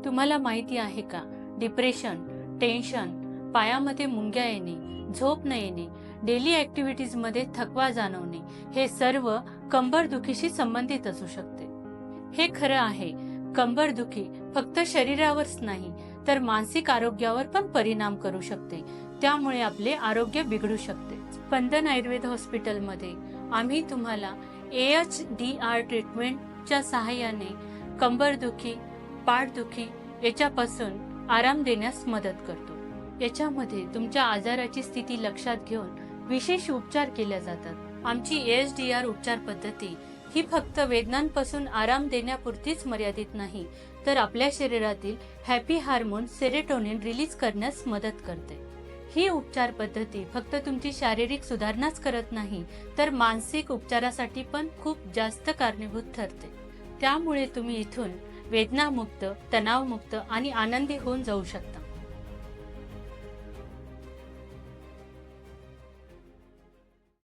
तुम्हाला माहिती आहे का, डिप्रेशन, टेन्शन, पायामध्ये मुंग्या येणे, झोप न येणे, डेली ऍक्टिव्हिटीज मध्ये थकवा जाणवणे हे सर्व कंबरदुखीशी संबंधित असू शकते। हे खरं आहे, कंबरदुखी फक्त शरीरावरच नाही तर मानसिक आरोग्यावर पण परिणाम करू शकते। त्यामुळे आपले आरोग्य बिघडू शकते। स्पंदन आयुर्वेद हॉस्पिटलमध्ये आम्ही तुम्हाला AHDR ट्रीटमेंटच्या सहाय्याने कंबरदुखी, पाठदुखी याच्यापासून आराम देण्यास मदत करतो। याच्यामध्ये तुमच्या आजाराची स्थिती लक्षात घेऊन विशेष उपचार केले जातात। आमची AHDR उपचार पद्धती ही फक्त वेदनांपासून आराम देण्यापुरतीच मर्यादित नाही, तर आपल्या शरीरातील हॅपी हार्मोन सेरोटोनिन रिलीज करण्यास मदत करते। ही उपचार पद्धती फक्त तुमची शारीरिक सुधारणाच करत नाही, तर मानसिक उपचारासाठी पण खूप जास्त कारणीभूत ठरते। त्यामुळे तुम्ही इथून वेदनामुक्त, तणावमुक्त आणि आनंदी होऊन जाऊ शकता।